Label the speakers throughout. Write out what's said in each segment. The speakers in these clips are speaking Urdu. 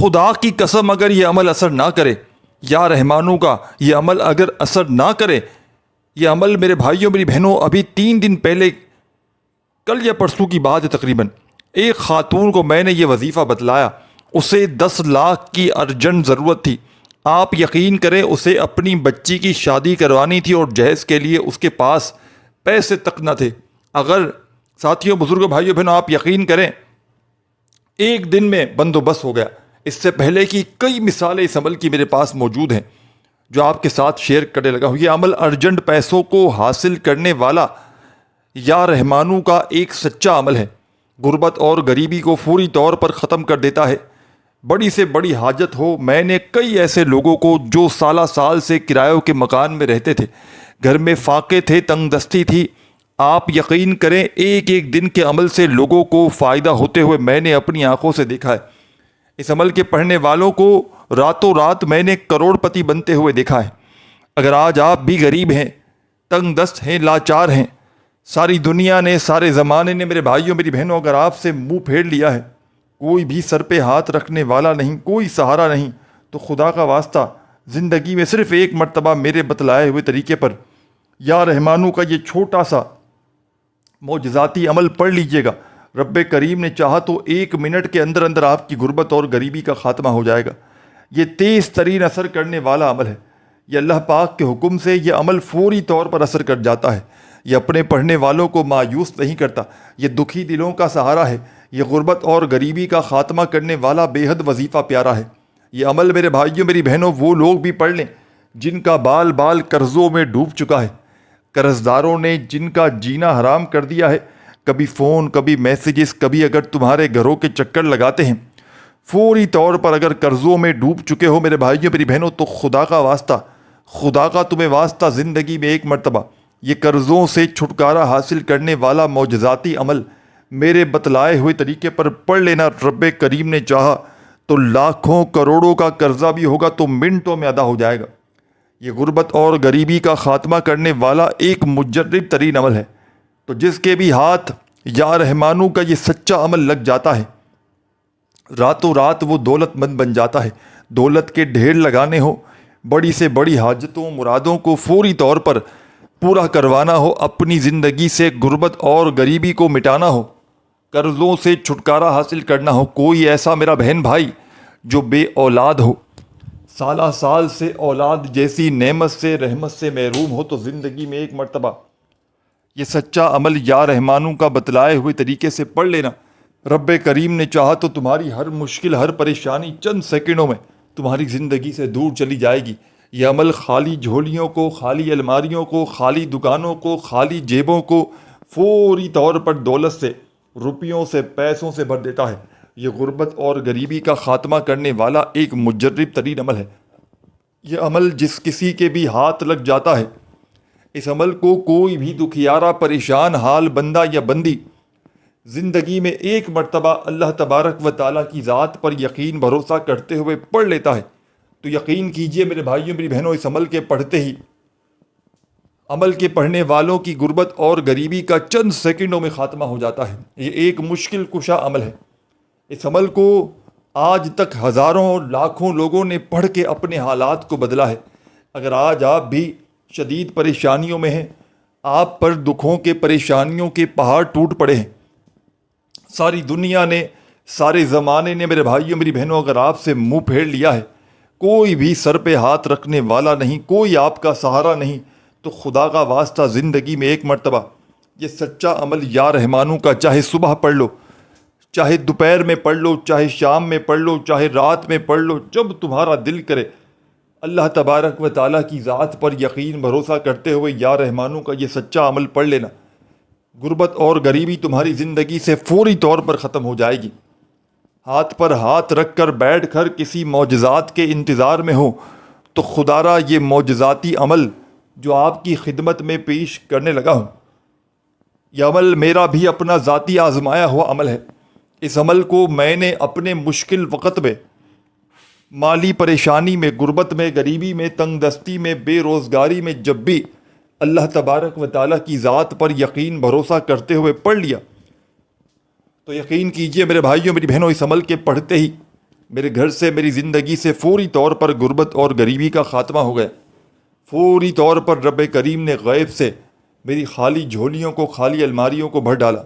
Speaker 1: خدا کی قسم اگر یہ عمل اثر نہ کرے، یا رحمانوں کا یہ عمل اگر اثر نہ کرے، یہ عمل میرے بھائیوں میری بہنوں، ابھی 3 دن پہلے، کل یا پرسوں کی بات ہے تقریباً، ایک خاتون کو میں نے یہ وظیفہ بتلایا، اسے 10 لاکھ کی ارجنٹ ضرورت تھی۔ آپ یقین کریں اسے اپنی بچی کی شادی کروانی تھی اور جہیز کے لیے اس کے پاس پیسے تک نہ تھے۔ اگر ساتھیوں، بزرگوں، بھائیوں، بہنوں، آپ یقین کریں ایک دن میں بندوبست ہو گیا۔ اس سے پہلے کی کئی مثالیں اس عمل کی میرے پاس موجود ہیں جو آپ کے ساتھ شیئر کرنے لگا ہوں۔ یہ عمل ارجنٹ پیسوں کو حاصل کرنے والا یا رحمانوں کا ایک سچا عمل ہے۔ غربت اور غریبی کو فوری طور پر ختم کر دیتا ہے۔ بڑی سے بڑی حاجت ہو، میں نے کئی ایسے لوگوں کو جو سالہ سال سے کرایوں کے مکان میں رہتے تھے، گھر میں فاقے تھے، تنگ دستی تھی، آپ یقین کریں ایک ایک دن کے عمل سے لوگوں کو فائدہ ہوتے ہوئے میں نے اپنی آنکھوں سے دیکھا ہے۔ اس عمل کے پڑھنے والوں کو راتوں رات میں نے کروڑ پتی بنتے ہوئے دیکھا ہے۔ اگر آج آپ بھی غریب ہیں، تنگ دست ہیں، لاچار ہیں، ساری دنیا نے، سارے زمانے نے، میرے بھائیوں میری بہنوں، اگر آپ سے منہ پھیر لیا ہے، کوئی بھی سر پہ ہاتھ رکھنے والا نہیں، کوئی سہارا نہیں، تو خدا کا واسطہ زندگی میں صرف ایک مرتبہ میرے بتلائے ہوئے طریقے پر یا رحمانوں کا یہ چھوٹا سا معجزاتی عمل پڑھ لیجئے گا۔ رب کریم نے چاہا تو 1 منٹ کے اندر اندر آپ کی غربت اور غریبی کا خاتمہ ہو جائے گا۔ یہ تیز ترین اثر کرنے والا عمل ہے۔ یہ اللہ پاک کے حکم سے یہ عمل فوری طور پر اثر کر جاتا ہے۔ یہ اپنے پڑھنے والوں کو مایوس نہیں کرتا، یہ دکھی دلوں کا سہارا ہے۔ یہ غربت اور غریبی کا خاتمہ کرنے والا بے حد وظیفہ پیارا ہے۔ یہ عمل میرے بھائیوں میری بہنوں وہ لوگ بھی پڑھ لیں جن کا بال بال قرضوں میں ڈوب چکا ہے، قرض داروں نے جن کا جینا حرام کر دیا ہے۔ کبھی فون، کبھی میسیجز، کبھی اگر تمہارے گھروں کے چکر لگاتے ہیں، فوری طور پر اگر قرضوں میں ڈوب چکے ہو میرے بھائیوں میری بہنوں، تو خدا کا واسطہ، خدا کا تمہیں واسطہ، زندگی میں ایک مرتبہ یہ قرضوں سے چھٹکارا حاصل کرنے والا معجزاتی عمل میرے بتلائے ہوئے طریقے پر پڑھ لینا۔ رب کریم نے چاہا تو لاکھوں کروڑوں کا قرضہ بھی ہوگا تو منٹوں میں ادا ہو جائے گا۔ یہ غربت اور غریبی کا خاتمہ کرنے والا ایک مجرب ترین عمل ہے۔ تو جس کے بھی ہاتھ یا رحمانوں کا یہ سچا عمل لگ جاتا ہے، راتوں رات وہ دولت مند بن جاتا ہے۔ دولت کے ڈھیر لگانے ہو، بڑی سے بڑی حاجتوں مرادوں کو فوری طور پر پورا کروانا ہو، اپنی زندگی سے غربت اور غریبی کو مٹانا ہو، قرضوں سے چھٹکارا حاصل کرنا ہو، کوئی ایسا میرا بہن بھائی جو بے اولاد ہو، سالہ سال سے اولاد جیسی نعمت سے، رحمت سے محروم ہو، تو زندگی میں ایک مرتبہ یہ سچا عمل یا رحمانوں کا بتلائے ہوئے طریقے سے پڑھ لینا۔ رب کریم نے چاہا تو تمہاری ہر مشکل، ہر پریشانی چند سیکنڈوں میں تمہاری زندگی سے دور چلی جائے گی۔ یہ عمل خالی جھولیوں کو، خالی الماریوں کو، خالی دکانوں کو، خالی جیبوں کو فوری طور پر دولت سے، روپیوں سے، پیسوں سے بھر دیتا ہے۔ یہ غربت اور غریبی کا خاتمہ کرنے والا ایک مجرب ترین عمل ہے۔ یہ عمل جس کسی کے بھی ہاتھ لگ جاتا ہے، اس عمل کو کوئی بھی دکھیارا، پریشان حال بندہ یا بندی زندگی میں ایک مرتبہ اللہ تبارک و تعالیٰ کی ذات پر یقین بھروسہ کرتے ہوئے پڑھ لیتا ہے، تو یقین کیجئے میرے بھائیوں میری بہنوں، اس عمل کے پڑھتے ہی عمل کے پڑھنے والوں کی غربت اور غریبی کا چند سیکنڈوں میں خاتمہ ہو جاتا ہے۔ یہ ایک مشکل کشا عمل ہے۔ اس عمل کو آج تک ہزاروں اور لاکھوں لوگوں نے پڑھ کے اپنے حالات کو بدلا ہے۔ اگر آج آپ بھی شدید پریشانیوں میں ہیں، آپ پر دکھوں کے، پریشانیوں کے پہاڑ ٹوٹ پڑے ہیں، ساری دنیا نے، سارے زمانے نے میرے بھائیوں میری بہنوں اگر آپ سے منہ پھیر لیا ہے، کوئی بھی سر پہ ہاتھ رکھنے والا نہیں، کوئی آپ کا سہارا نہیں، تو خدا کا واسطہ زندگی میں ایک مرتبہ یہ سچا عمل یا رحمانوں کا، چاہے صبح پڑھ لو، چاہے دوپہر میں پڑھ لو، چاہے شام میں پڑھ لو، چاہے رات میں پڑھ لو، جب تمہارا دل کرے، اللہ تبارک و تعالیٰ کی ذات پر یقین بھروسہ کرتے ہوئے یا رحمانوں کا یہ سچا عمل پڑھ لینا۔ غربت اور غریبی تمہاری زندگی سے فوری طور پر ختم ہو جائے گی۔ ہاتھ پر ہاتھ رکھ کر بیٹھ کر کسی معجزات کے انتظار میں ہو تو خدا را یہ معجزاتی عمل جو آپ کی خدمت میں پیش کرنے لگا ہوں، یہ عمل میرا بھی اپنا ذاتی آزمایا ہوا عمل ہے۔ اس عمل کو میں نے اپنے مشکل وقت میں، مالی پریشانی میں، غربت میں، غریبی میں، تنگ دستی میں، بے روزگاری میں، جب بھی اللہ تبارک و تعالیٰ کی ذات پر یقین بھروسہ کرتے ہوئے پڑھ لیا، تو یقین کیجئے میرے بھائیوں میری بہنوں، اس عمل کے پڑھتے ہی میرے گھر سے میری زندگی سے فوری طور پر غربت اور غریبی کا خاتمہ ہو گیا۔ فوری طور پر رب کریم نے غیب سے میری خالی جھولیوں کو، خالی الماریوں کو بھر ڈالا۔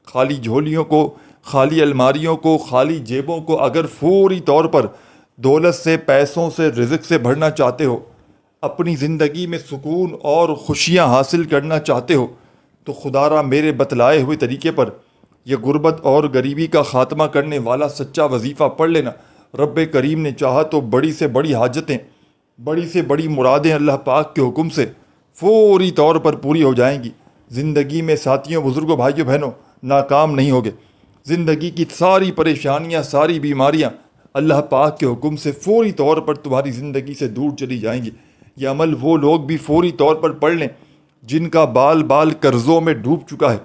Speaker 1: خالی جھولیوں کو، خالی الماریوں کو، خالی جیبوں کو اگر فوری طور پر دولت سے، پیسوں سے، رزق سے بھرنا چاہتے ہو، اپنی زندگی میں سکون اور خوشیاں حاصل کرنا چاہتے ہو، تو خدا را میرے بتلائے ہوئے طریقے پر یہ غربت اور غریبی کا خاتمہ کرنے والا سچا وظیفہ پڑھ لینا۔ رب کریم نے چاہا تو بڑی سے بڑی حاجتیں، بڑی سے بڑی مرادیں اللہ پاک کے حکم سے فوری طور پر پوری ہو جائیں گی۔ زندگی میں ساتھیوں، بزرگوں، بھائیوں، بہنوں ناکام نہیں ہوگے۔ زندگی کی ساری پریشانیاں، ساری بیماریاں اللہ پاک کے حکم سے فوری طور پر تمہاری زندگی سے دور چلی جائیں گی۔ یہ عمل وہ لوگ بھی فوری طور پر پڑھ لیں جن کا بال بال قرضوں میں ڈوب چکا ہے،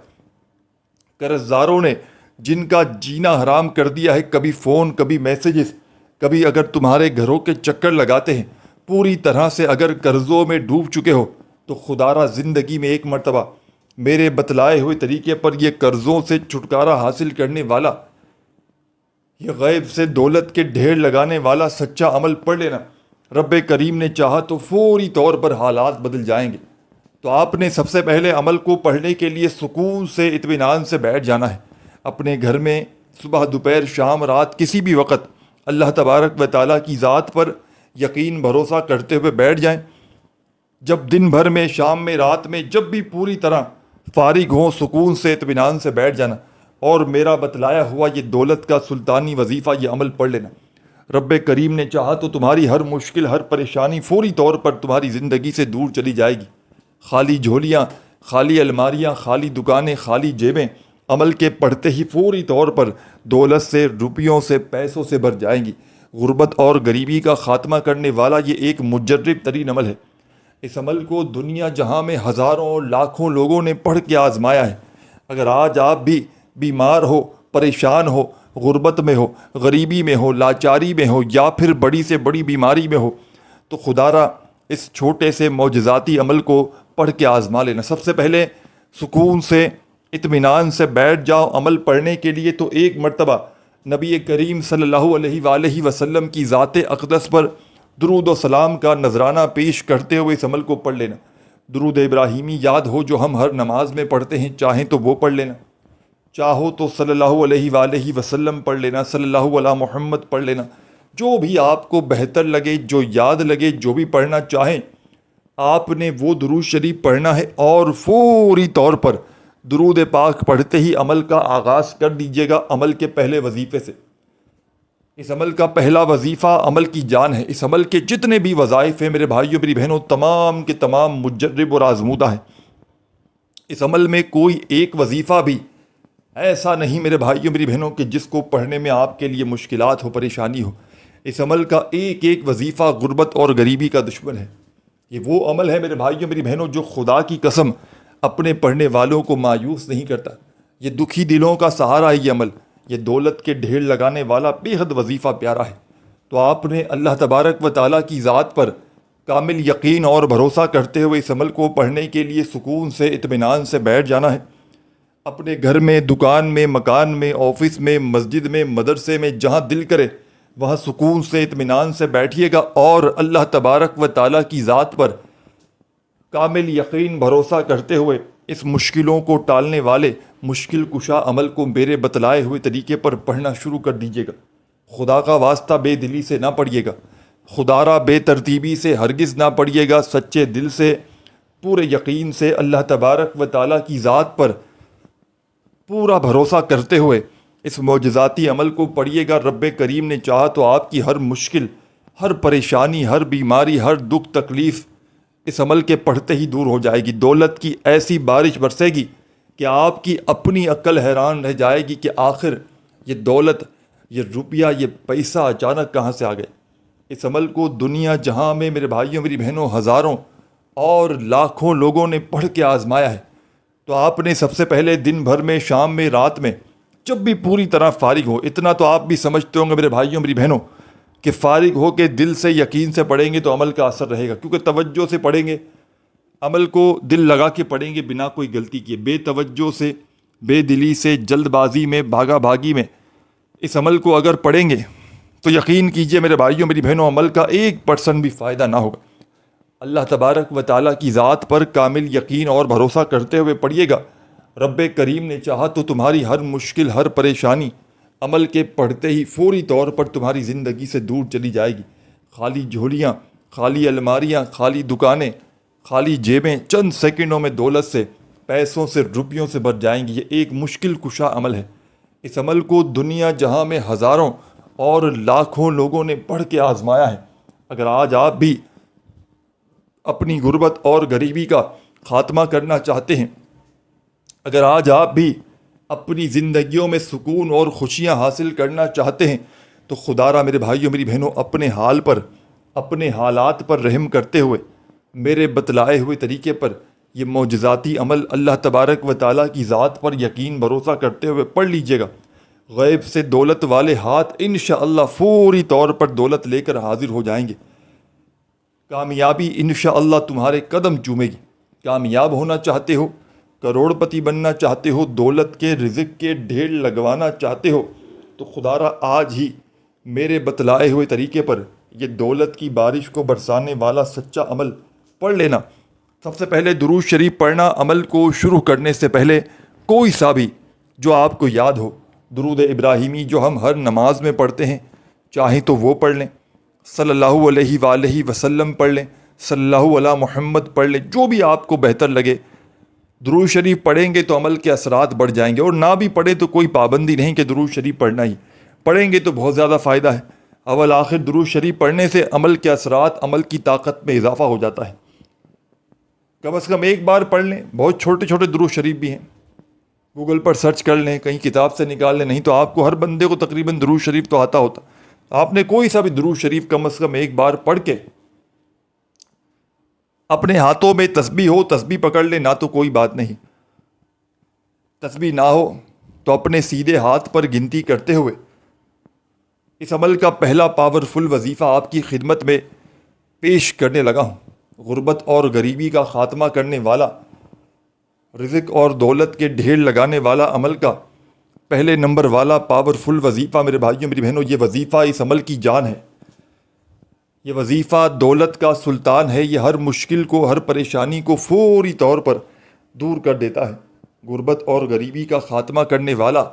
Speaker 1: قرض داروں نے جن کا جینا حرام کر دیا ہے۔ کبھی فون، کبھی میسیجز، کبھی اگر تمہارے گھروں کے چکر لگاتے ہیں، پوری طرح سے اگر قرضوں میں ڈوب چکے ہو تو خدا را زندگی میں ایک مرتبہ میرے بتلائے ہوئے طریقے پر یہ قرضوں سے چھٹکارا حاصل کرنے والا، یہ غیب سے دولت کے ڈھیر لگانے والا سچا عمل پڑھ لینا۔ رب کریم نے چاہا تو فوری طور پر حالات بدل جائیں گے۔ تو آپ نے سب سے پہلے عمل کو پڑھنے کے لیے سکون سے، اطمینان سے بیٹھ جانا ہے۔ اپنے گھر میں صبح، دوپہر، شام، رات، کسی بھی وقت اللہ تبارک و تعالیٰ کی ذات پر یقین بھروسہ کرتے ہوئے بیٹھ جائیں۔ جب دن بھر میں، شام میں، رات میں، جب بھی پوری طرح فارغ ہوں، سکون سے، اطمینان سے بیٹھ جانا اور میرا بتلایا ہوا یہ دولت کا سلطانی وظیفہ، یہ عمل پڑھ لینا۔ رب کریم نے چاہا تو تمہاری ہر مشکل، ہر پریشانی فوری طور پر تمہاری زندگی سے دور چلی جائے گی۔ خالی جھولیاں، خالی الماریاں، خالی دکانیں، خالی جیبیں عمل کے پڑھتے ہی فوری طور پر دولت سے، روپیوں سے، پیسوں سے بھر جائیں گی۔ غربت اور غریبی کا خاتمہ کرنے والا یہ ایک مجرب ترین عمل ہے۔ اس عمل کو دنیا جہاں میں ہزاروں، لاکھوں لوگوں نے پڑھ کے آزمایا ہے۔ اگر آج آپ بھی بیمار ہو، پریشان ہو، غربت میں ہو، غریبی میں ہو، لاچاری میں ہو، یا پھر بڑی سے بڑی بیماری میں ہو، تو خدا را اس چھوٹے سے معجزاتی عمل کو پڑھ کے آزما لینا۔ سب سے پہلے سکون سے، اطمینان سے بیٹھ جاؤ عمل پڑھنے کے لیے، تو ایک مرتبہ نبی کریم صلی اللہ علیہ وآلہ وسلم کی ذات اقدس پر درود و سلام کا نذرانہ پیش کرتے ہوئے اس عمل کو پڑھ لینا۔ درود ابراہیمی یاد ہو جو ہم ہر نماز میں پڑھتے ہیں، چاہیں تو وہ پڑھ لینا، چاہو تو صلی اللہ علیہ وآلہ وسلم پڑھ لینا، صلی اللہ علی محمد پڑھ لینا، جو بھی آپ کو بہتر لگے، جو یاد لگے، جو بھی پڑھنا چاہیں آپ نے وہ درود شریف پڑھنا ہے۔ اور فوری طور پر درود پاک پڑھتے ہی عمل کا آغاز کر دیجیے گا، عمل کے پہلے وظیفے سے۔ اس عمل کا پہلا وظیفہ عمل کی جان ہے۔ اس عمل کے جتنے بھی وظائف ہیں میرے بھائیوں، میری بہنوں، تمام کے تمام مجرب اور آزمودہ ہیں۔ اس عمل میں کوئی ایک وظیفہ بھی ایسا نہیں میرے بھائیوں، میری بہنوں، کہ جس کو پڑھنے میں آپ کے لیے مشکلات ہو، پریشانی ہو۔ اس عمل کا ایک ایک وظیفہ غربت اور غریبی کا دشمن ہے۔ یہ وہ عمل ہے میرے بھائیوں، میری بہنوں، جو خدا کی قسم اپنے پڑھنے والوں کو مایوس نہیں کرتا۔ یہ دکھی دلوں کا سہارا ہے یہ عمل۔ یہ دولت کے ڈھیر لگانے والا بے حد وظیفہ پیارا ہے۔ تو آپ نے اللہ تبارک و تعالیٰ کی ذات پر کامل یقین اور بھروسہ کرتے ہوئے اس عمل کو پڑھنے کے لیے سکون سے، اطمینان سے بیٹھ جانا ہے۔ اپنے گھر میں، دکان میں، مکان میں، آفس میں، مسجد میں، مدرسے میں، جہاں دل کرے وہاں سکون سے، اطمینان سے بیٹھیے گا اور اللہ تبارک و تعالیٰ کی ذات پر کامل یقین بھروسہ کرتے ہوئے اس مشکلوں کو ٹالنے والے مشکل کشا عمل کو میرے بتلائے ہوئے طریقے پر پڑھنا شروع کر دیجیے گا۔ خدا کا واسطہ بے دلی سے نہ پڑھیے گا، خدا را بے ترتیبی سے ہرگز نہ پڑھیے گا، سچے دل سے، پورے یقین سے اللہ تبارک و تعالیٰ کی ذات پر پورا بھروسہ کرتے ہوئے اس معجزاتی عمل کو پڑھیے گا۔ رب کریم نے چاہا تو آپ کی ہر مشکل، ہر پریشانی، ہر بیماری، ہر دکھ تکلیف اس عمل کے پڑھتے ہی دور ہو جائے گی۔ دولت کی ایسی بارش برسے گی کہ آپ کی اپنی عقل حیران رہ جائے گی کہ آخر یہ دولت، یہ روپیہ، یہ پیسہ اچانک کہاں سے آ گئے۔ اس عمل کو دنیا جہاں میں میرے بھائیوں، میری بہنوں، ہزاروں اور لاکھوں لوگوں نے پڑھ کے آزمایا ہے۔ تو آپ نے سب سے پہلے دن بھر میں، شام میں، رات میں، جب بھی پوری طرح فارغ ہو، اتنا تو آپ بھی سمجھتے ہوں گے میرے بھائیوں، میری بہنوں، کہ فارغ ہو کے دل سے، یقین سے پڑھیں گے تو عمل کا اثر رہے گا، کیونکہ توجہ سے پڑھیں گے، عمل کو دل لگا کے پڑھیں گے، بنا کوئی غلطی کیے، بے توجہ سے، بے دلی سے، جلد بازی میں، بھاگا بھاگی میں اس عمل کو اگر پڑھیں گے تو یقین کیجئے میرے بھائیوں میری بہنوں، عمل کا 1% بھی فائدہ نہ ہوگا۔ اللہ تبارک و تعالیٰ کی ذات پر کامل یقین اور بھروسہ کرتے ہوئے پڑھیے گا، رب کریم نے چاہا تو تمہاری ہر مشکل، ہر پریشانی عمل کے پڑھتے ہی فوری طور پر تمہاری زندگی سے دور چلی جائے گی۔ خالی جھولیاں، خالی الماریاں، خالی دکانیں، خالی جیبیں چند سیکنڈوں میں دولت سے، پیسوں سے، روپیوں سے بھر جائیں گی۔ یہ ایک مشکل کشا عمل ہے۔ اس عمل کو دنیا جہاں میں ہزاروں اور لاکھوں لوگوں نے پڑھ کے آزمایا ہے۔ اگر آج آپ بھی اپنی غربت اور غریبی کا خاتمہ کرنا چاہتے ہیں، اگر آج آپ بھی اپنی زندگیوں میں سکون اور خوشیاں حاصل کرنا چاہتے ہیں، تو خدا را میرے بھائیوں میری بہنوں، اپنے حال پر، اپنے حالات پر رحم کرتے ہوئے میرے بتلائے ہوئے طریقے پر یہ معجزاتی عمل اللہ تبارک و تعالیٰ کی ذات پر یقین بھروسہ کرتے ہوئے پڑھ لیجئے گا۔ غیب سے دولت والے ہاتھ انشاءاللہ فوری طور پر دولت لے کر حاضر ہو جائیں گے۔ کامیابی انشاءاللہ تمہارے قدم چومے گی۔ کامیاب ہونا چاہتے ہو، کروڑ پتی بننا چاہتے ہو، دولت کے رزق کے ڈھیر لگوانا چاہتے ہو، تو خدا را آج ہی میرے بتلائے ہوئے طریقے پر یہ دولت کی بارش کو برسانے والا سچا عمل پڑھ لینا۔ سب سے پہلے درود شریف پڑھنا۔ عمل کو شروع کرنے سے پہلے کوئی سا بھی جو آپ کو یاد ہو، درود ابراہیمی جو ہم ہر نماز میں پڑھتے ہیں، چاہیں تو وہ پڑھ لیں، صلی اللہ علیہ وآلہ وسلم پڑھ لیں، صلی اللہ علی محمد پڑھ لیں، جو بھی آپ کو بہتر لگے۔ درود شریف پڑھیں گے تو عمل کے اثرات بڑھ جائیں گے، اور نہ بھی پڑھیں تو کوئی پابندی نہیں کہ درود شریف پڑھنا ہی، پڑھیں گے تو بہت زیادہ فائدہ ہے۔ اول آخر درود شریف پڑھنے سے عمل کے اثرات، عمل کی طاقت میں اضافہ ہو جاتا ہے۔ کم از کم ایک بار پڑھ لیں۔ بہت چھوٹے چھوٹے درود شریف بھی ہیں، گوگل پر سرچ کر لیں، کہیں کتاب سے نکال لیں، نہیں تو آپ کو ہر بندے کو تقریباً درود شریف تو آتا ہوتا۔ آپ نے کوئی سا بھی درود شریف کم از کم ایک بار پڑھ کے، اپنے ہاتھوں میں تسبیح ہو، تسبیح پکڑ لیں، نہ تو کوئی بات نہیں، تسبیح نہ ہو تو اپنے سیدھے ہاتھ پر گنتی کرتے ہوئے اس عمل کا پہلا پاورفل وظیفہ آپ کی خدمت میں پیش کرنے لگا ہوں۔ غربت اور غریبی کا خاتمہ کرنے والا، رزق اور دولت کے ڈھیر لگانے والا عمل کا پہلے نمبر والا پاورفل وظیفہ میرے بھائیوں میری بہنوں، یہ وظیفہ اس عمل کی جان ہے۔ یہ وظیفہ دولت کا سلطان ہے۔ یہ ہر مشکل کو، ہر پریشانی کو فوری طور پر دور کر دیتا ہے۔ غربت اور غریبی کا خاتمہ کرنے والا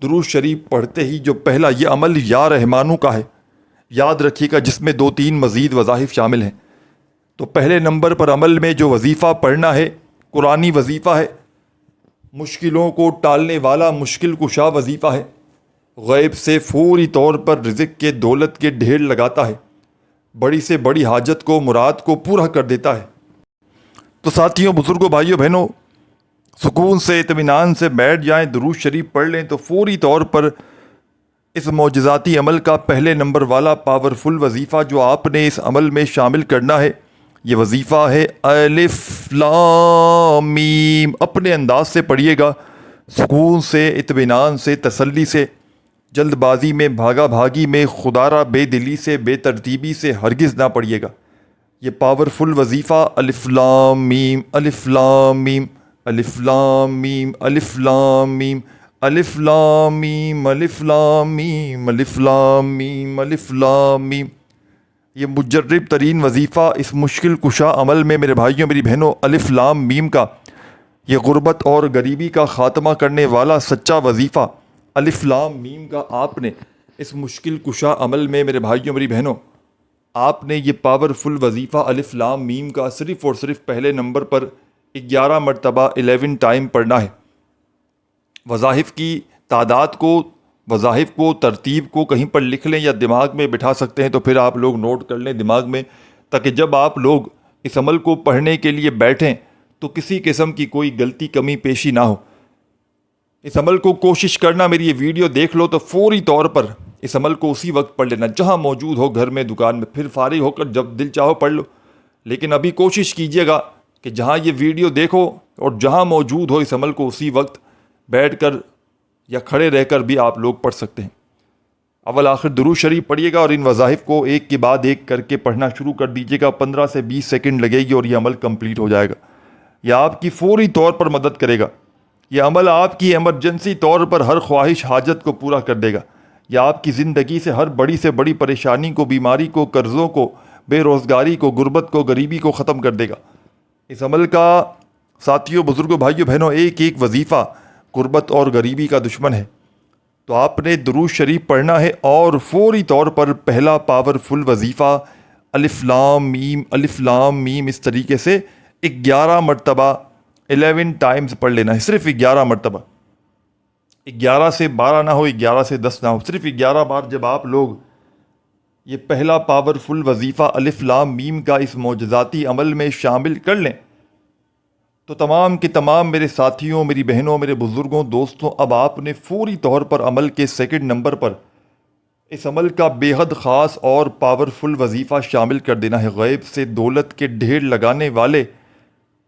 Speaker 1: درود شریف پڑھتے ہی جو پہلا یہ عمل یا رحمانوں کا ہے، یاد رکھیے گا، جس میں 2-3 مزید وظائف شامل ہیں۔ تو پہلے نمبر پر عمل میں جو وظیفہ پڑھنا ہے، قرآنی وظیفہ ہے، مشکلوں کو ٹالنے والا مشکل کشا وظیفہ ہے، غیب سے فوری طور پر رزق کے، دولت کے ڈھیر لگاتا ہے، بڑی سے بڑی حاجت کو، مراد کو پورا کر دیتا ہے۔ تو ساتھیوں، بزرگوں، بھائیوں، بہنوں، سکون سے، اطمینان سے بیٹھ جائیں، درود شریف پڑھ لیں، تو فوری طور پر اس معجزاتی عمل کا پہلے نمبر والا پاورفل وظیفہ جو آپ نے اس عمل میں شامل کرنا ہے، یہ وظیفہ ہے الف لام میم۔ اپنے انداز سے پڑھیے گا، سکون سے، اطمینان سے، تسلی سے، جلد بازی میں، بھاگا بھاگی میں، خدا را بے دلی سے، بے ترتیبی سے ہرگز نہ پڑھیے گا۔ یہ پاورفل وظیفہ الف لام میم، الف لام میم، الف لام میم، الف لام میم، الف لام میم، الف لام میم، الف لام میم، الف لام میم۔ یہ مجرب ترین وظیفہ اس مشکل کشا عمل میں میرے بھائیوں میری بہنوں، الف لام میم کا، یہ غربت اور غریبی کا خاتمہ کرنے والا سچا وظیفہ الف لام میم کا آپ نے اس مشکل کشا عمل میں میرے بھائیوں میری بہنوں، آپ نے یہ پاورفل وظیفہ الف لام میم کا صرف اور صرف پہلے نمبر پر 11 مرتبہ 11 ٹائم پڑھنا ہے۔ وظائف کی تعداد کو، وظائف کو، ترتیب کو کہیں پر لکھ لیں یا دماغ میں بٹھا سکتے ہیں، تو پھر آپ لوگ نوٹ کر لیں دماغ میں، تاکہ جب آپ لوگ اس عمل کو پڑھنے کے لیے بیٹھیں تو کسی قسم کی کوئی غلطی کمی پیشی نہ ہو۔ اس عمل کو کوشش کرنا، میری یہ ویڈیو دیکھ لو تو فوری طور پر اس عمل کو اسی وقت پڑھ لینا، جہاں موجود ہو، گھر میں، دکان میں، پھر فارغ ہو کر جب دل چاہو پڑھ لو، لیکن ابھی کوشش کیجئے گا کہ جہاں یہ ویڈیو دیکھو اور جہاں موجود ہو، اس عمل کو اسی وقت بیٹھ کر یا کھڑے رہ کر بھی آپ لوگ پڑھ سکتے ہیں۔ اول آخر درود شریف پڑھیے گا اور ان وظائف کو ایک کے بعد ایک کر کے پڑھنا شروع کر دیجیے گا۔ 15 سے 20 سیکنڈ لگے گی اور یہ عمل کمپلیٹ ہو جائے گا۔ یہ آپ کی فوری طور پر مدد کرے گا۔ یہ عمل آپ کی ایمرجنسی طور پر ہر خواہش، حاجت کو پورا کر دے گا۔ یہ آپ کی زندگی سے ہر بڑی سے بڑی پریشانی کو، بیماری کو، قرضوں کو، بے روزگاری کو، غربت کو، غریبی کو ختم کر دے گا۔ اس عمل کا ساتھیوں، بزرگوں، بھائیوں، بہنوں، ایک ایک وظیفہ غربت اور غریبی کا دشمن ہے۔ تو آپ نے درود شریف پڑھنا ہے اور فوری طور پر پہلا پاورفل وظیفہ الف لام میم الف لام میم اس طریقے سے 11 مرتبہ 11 ٹائمز پڑھ لینا ہے، صرف 11 مرتبہ، 11 سے 12 نہ ہو، 11 سے 10 نہ ہو، صرف 11 بار جب آپ لوگ یہ پہلا پاورفل وظیفہ الف لام میم کا اس معجزاتی عمل میں شامل کر لیں تو تمام کے تمام میرے ساتھیوں، میری بہنوں، میرے بزرگوں، دوستوں، اب آپ نے فوری طور پر عمل کے سیکنڈ نمبر پر اس عمل کا بے حد خاص اور پاورفل وظیفہ شامل کر دینا ہے۔ غیب سے دولت کے ڈھیر لگانے والے،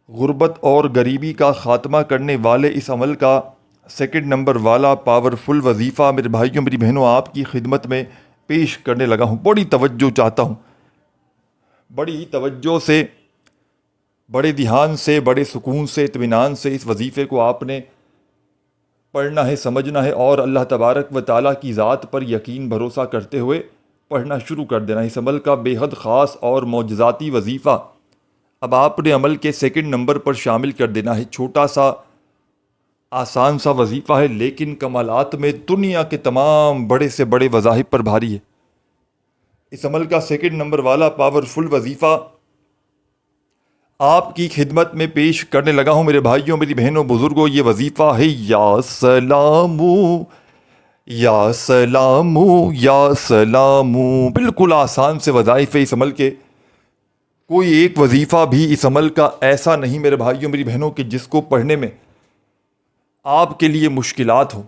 Speaker 1: غربت اور غریبی کا خاتمہ کرنے والے اس عمل کا سیکنڈ نمبر والا پاورفل وظیفہ میرے بھائیوں، میری بہنوں، آپ کی خدمت میں پیش کرنے لگا ہوں۔ بڑی توجہ چاہتا ہوں، بڑی ہی توجہ سے، بڑے دھیان سے، بڑے سکون سے، اطمینان سے اس وظیفے کو آپ نے پڑھنا ہے، سمجھنا ہے اور اللہ تبارک و تعالیٰ کی ذات پر یقین بھروسہ کرتے ہوئے پڑھنا شروع کر دینا ہے۔ اس عمل کا بے حد خاص اور معجزاتی وظیفہ اب آپ نے عمل کے سیکنڈ نمبر پر شامل کر دینا ہے۔ چھوٹا سا آسان سا وظیفہ ہے لیکن کمالات میں دنیا کے تمام بڑے سے بڑے وظائف پر بھاری ہے۔ اس عمل کا سیکنڈ نمبر والا پاورفل وظیفہ آپ کی خدمت میں پیش کرنے لگا ہوں میرے بھائیوں، میری بہنوں، بزرگوں۔ یہ وظیفہ ہے یا سلامو یا سلامو یا سلامو۔ بالکل آسان سے وظائف ہے اس عمل کے، کوئی ایک وظیفہ بھی اس عمل کا ایسا نہیں میرے بھائیوں، میری بہنوں، کہ جس کو پڑھنے میں آپ کے لیے مشکلات ہوں۔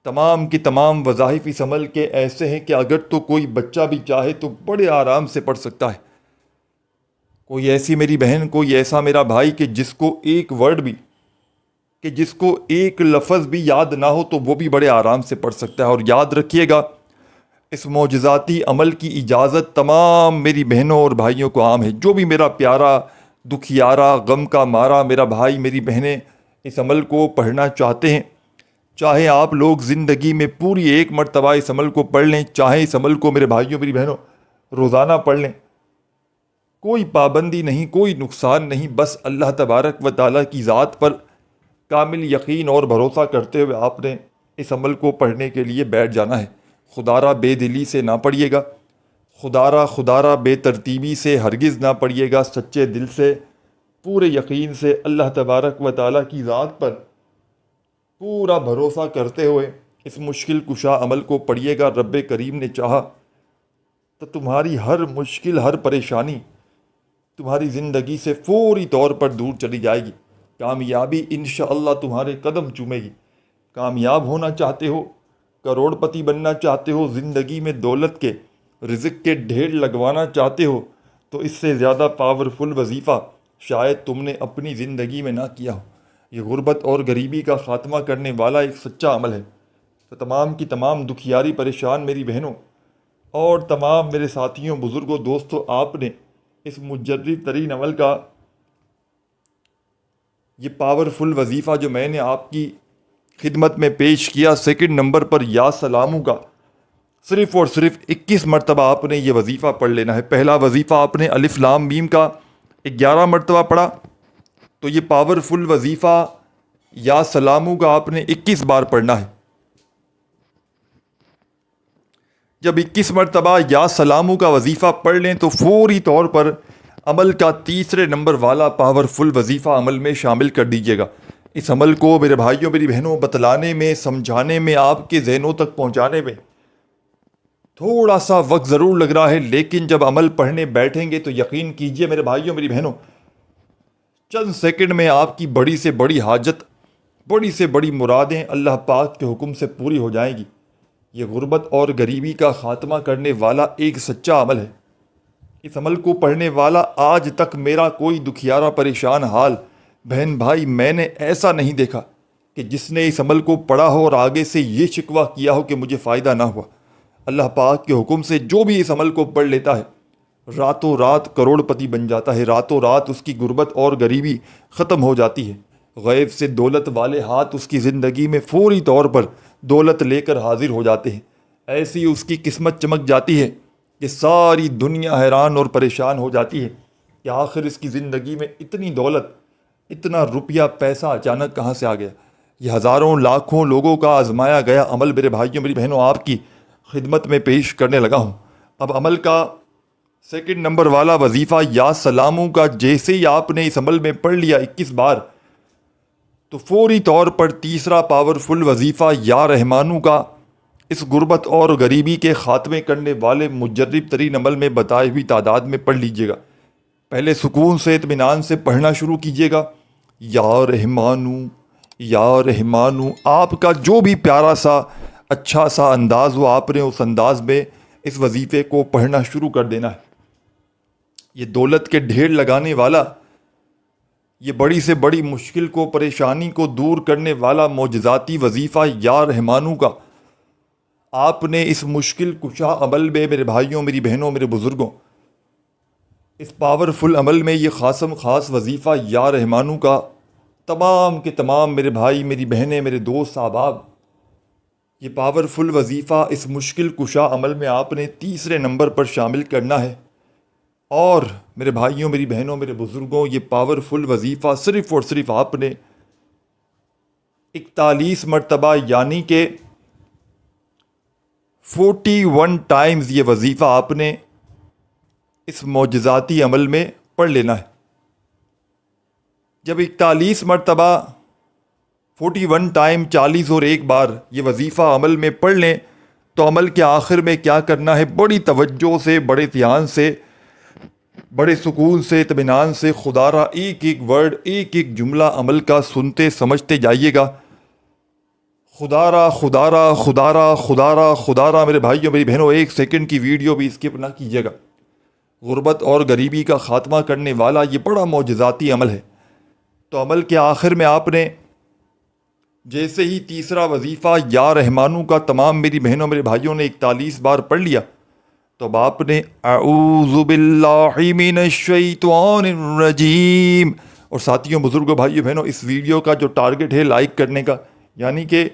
Speaker 1: تمام کی تمام وظائف اس عمل کے ایسے ہیں کہ اگر تو کوئی بچہ بھی چاہے تو بڑے آرام سے پڑھ سکتا ہے۔ کوئی ایسی میری بہن، کوئی ایسا میرا بھائی کہ جس کو ایک ورڈ بھی، کہ جس کو ایک لفظ بھی یاد نہ ہو تو وہ بھی بڑے آرام سے پڑھ سکتا ہے۔ اور یاد رکھیے گا، اس معجزاتی عمل کی اجازت تمام میری بہنوں اور بھائیوں کو عام ہے۔ جو بھی میرا پیارا، دکھیارا، غم کا مارا میرا بھائی، میری بہنیں اس عمل کو پڑھنا چاہتے ہیں، چاہے آپ لوگ زندگی میں پوری ایک مرتبہ اس عمل کو پڑھ لیں، چاہے اس عمل کو میرے بھائیوں، میری بہنوں روزانہ پڑھ لیں، کوئی پابندی نہیں، کوئی نقصان نہیں، بس اللہ تبارک و تعالیٰ کی ذات پر کامل یقین اور بھروسہ کرتے ہوئے آپ نے اس عمل کو پڑھنے کے لیے بیٹھ جانا ہے۔ خدارہ بے دلی سے نہ پڑھیے گا، خدارہ بے ترتیبی سے ہرگز نہ پڑھیے گا، سچے دل سے، پورے یقین سے اللہ تبارک و تعالیٰ کی ذات پر پورا بھروسہ کرتے ہوئے اس مشکل کشا عمل کو پڑھیے گا۔ رب کریم نے چاہا تو تمہاری ہر مشکل، ہر پریشانی تمہاری زندگی سے فوری طور پر دور چلی جائے گی۔ کامیابی انشاءاللہ تمہارے قدم چومے گی۔ کامیاب ہونا چاہتے ہو، کروڑ پتی بننا چاہتے ہو، زندگی میں دولت کے، رزق کے ڈھیر لگوانا چاہتے ہو، تو اس سے زیادہ پاورفل وظیفہ شاید تم نے اپنی زندگی میں نہ کیا ہو۔ یہ غربت اور غریبی کا خاتمہ کرنے والا ایک سچا عمل ہے۔ تو تمام کی تمام دکھیاری پریشان میری بہنوں اور تمام میرے ساتھیوں، بزرگوں، دوستوں، آپ نے اس مجرب ترین عمل کا یہ پاورفل وظیفہ جو میں نے آپ کی خدمت میں پیش کیا سیکنڈ نمبر پر یا سلاموں کا، صرف اور صرف 21 مرتبہ آپ نے یہ وظیفہ پڑھ لینا ہے۔ پہلا وظیفہ آپ نے الف لام میم کا 11 مرتبہ پڑھا، تو یہ پاورفل وظیفہ یا سلاموں کا آپ نے 21 بار پڑھنا ہے۔ جب 21 مرتبہ یا سلاموں کا وظیفہ پڑھ لیں تو فوری طور پر عمل کا تیسرے نمبر والا پاورفل وظیفہ عمل میں شامل کر دیجیے گا۔ اس عمل کو میرے بھائیوں، میری بہنوں بتلانے میں، سمجھانے میں، آپ کے ذہنوں تک پہنچانے میں تھوڑا سا وقت ضرور لگ رہا ہے، لیکن جب عمل پڑھنے بیٹھیں گے تو یقین کیجئے میرے بھائیوں، میری بہنوں، چند سیکنڈ میں آپ کی بڑی سے بڑی حاجت، بڑی سے بڑی مرادیں اللہ پاک کے حکم سے پوری ہو جائیں گی۔ یہ غربت اور غریبی کا خاتمہ کرنے والا ایک سچا عمل ہے۔ اس عمل کو پڑھنے والا آج تک میرا کوئی دکھیارا پریشان حال بہن بھائی میں نے ایسا نہیں دیکھا کہ جس نے اس عمل کو پڑھا ہو اور آگے سے یہ شکوہ کیا ہو کہ مجھے فائدہ نہ ہوا۔ اللہ پاک کے حکم سے جو بھی اس عمل کو پڑھ لیتا ہے راتوں رات کروڑ پتی بن جاتا ہے، راتوں رات اس کی غربت اور غریبی ختم ہو جاتی ہے، غیب سے دولت والے ہاتھ اس کی زندگی میں فوری طور پر دولت لے کر حاضر ہو جاتے ہیں۔ ایسی اس کی قسمت چمک جاتی ہے کہ ساری دنیا حیران اور پریشان ہو جاتی ہے کہ آخر اس کی زندگی میں اتنی دولت، اتنا روپیہ پیسہ اچانک کہاں سے آ گیا۔ یہ ہزاروں لاکھوں لوگوں کا آزمایا گیا عمل میرے بھائیوں میری بہنوں آپ کی خدمت میں پیش کرنے لگا ہوں۔ اب عمل کا سیکنڈ نمبر والا وظیفہ یا سلاموں کا جیسے ہی آپ نے اس عمل میں پڑھ لیا 21 بار، تو فوری طور پر تیسرا پاورفل وظیفہ یا رحمانوں کا اس غربت اور غریبی کے خاتمے کرنے والے مجرب ترین عمل میں بتائی ہوئی تعداد میں پڑھ لیجیے گا۔ پہلے سکون سے اطمینان سے پڑھنا شروع کیجیے گا، یا رحمانو یا رحمانو۔ آپ کا جو بھی پیارا سا اچھا سا انداز ہو آپ نے اس انداز میں اس وظیفے کو پڑھنا شروع کر دینا ہے۔ یہ دولت کے ڈھیر لگانے والا، یہ بڑی سے بڑی مشکل کو پریشانی کو دور کرنے والا معجزاتی وظیفہ یا رحمانوں کا آپ نے اس مشکل کشا عمل میں میرے بھائیوں میری بہنوں میرے بزرگوں اس پاورفل عمل میں یہ خاص وظیفہ یا رحمانوں کا تمام کے تمام میرے بھائی میری بہنیں میرے دوست احباب، یہ پاورفل وظیفہ اس مشکل کشا عمل میں آپ نے تیسرے نمبر پر شامل کرنا ہے۔ اور میرے بھائیوں میری بہنوں میرے بزرگوں یہ پاورفل وظیفہ صرف اور صرف آپ نے 41 مرتبہ یعنی کہ 41 ٹائمز یہ وظیفہ آپ نے اس معجزاتی عمل میں پڑھ لینا ہے۔ جب 41 مرتبہ 41 ٹائم 40 اور ایک بار یہ وظیفہ عمل میں پڑھ لیں تو عمل کے آخر میں کیا کرنا ہے، بڑی توجہ سے بڑے دھیان سے بڑے سکون سے اطمینان سے خدا را ایک ایک ورڈ ایک ایک جملہ عمل کا سنتے سمجھتے جائیے گا۔ خدا را خدا را خدا را خدا را خدا را میرے بھائیوں میری بہنوں 1 سیکنڈ کی ویڈیو بھی اسکپ نہ کیجیے گا۔ غربت اور غریبی کا خاتمہ کرنے والا یہ بڑا معجزاتی عمل ہے۔ تو عمل کے آخر میں آپ نے جیسے ہی تیسرا وظیفہ یا رحمانوں کا تمام میری بہنوں میرے بھائیوں نے 41 بار پڑھ لیا تو اب آپ نے اعوذ باللہ من الشیطان الرجیم، اور ساتھیوں بزرگوں بھائیوں بہنوں اس ویڈیو کا جو ٹارگٹ ہے لائک کرنے کا، یعنی کہ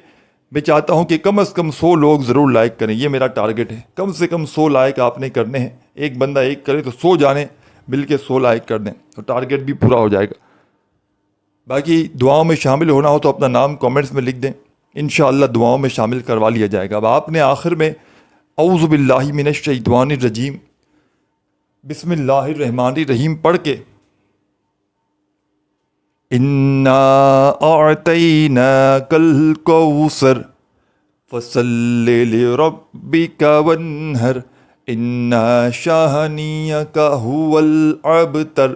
Speaker 1: میں چاہتا ہوں کہ کم از کم 100 لوگ ضرور لائک کریں، یہ میرا ٹارگٹ ہے۔ کم سے کم 100 لائک آپ نے کرنے ہیں، ایک بندہ ایک کرے تو 100 جانے مل کے 100 لائک کر دیں تو ٹارگٹ بھی پورا ہو جائے گا۔ باقی دعاؤں میں شامل ہونا ہو تو اپنا نام کومنٹس میں لکھ دیں، انشاءاللہ دعاؤں میں شامل کروا لیا جائے گا۔ اب آپ نے آخر میں اعوذ باللہ من الشیطان الرجیم بسم اللہ الرحمن الرحیم پڑھ کے انا اعطیناک الکوثر فصل لربک وانحر انا شانئک هو الابتر،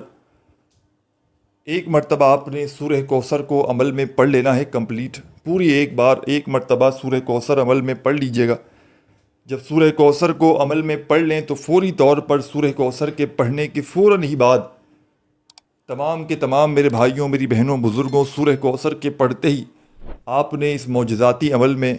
Speaker 1: ایک مرتبہ آپ نے سورہ کوثر کو عمل میں پڑھ لینا ہے کمپلیٹ، پوری ایک مرتبہ سورہ کوثر عمل میں پڑھ لیجئے گا۔ جب سورہ کوثر کو عمل میں پڑھ لیں تو فوری طور پر سورہ کوثر کے پڑھنے کے فوراً ہی بعد تمام کے تمام میرے بھائیوں میری بہنوں بزرگوں سورہ کوثر کے پڑھتے ہی آپ نے اس معجزاتی عمل میں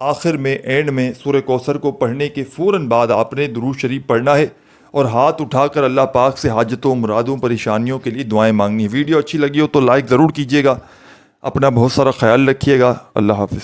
Speaker 1: آخر میں اینڈ میں سورہ کوثر کو پڑھنے کے فوراً بعد آپ نے درود شریف پڑھنا ہے اور ہاتھ اٹھا کر اللہ پاک سے حاجتوں مرادوں پریشانیوں کے لیے دعائیں مانگنی ہے۔ ویڈیو اچھی لگی ہو تو لائک ضرور کیجیے گا، اپنا بہت سارا خیال رکھیے گا۔ اللہ حافظ۔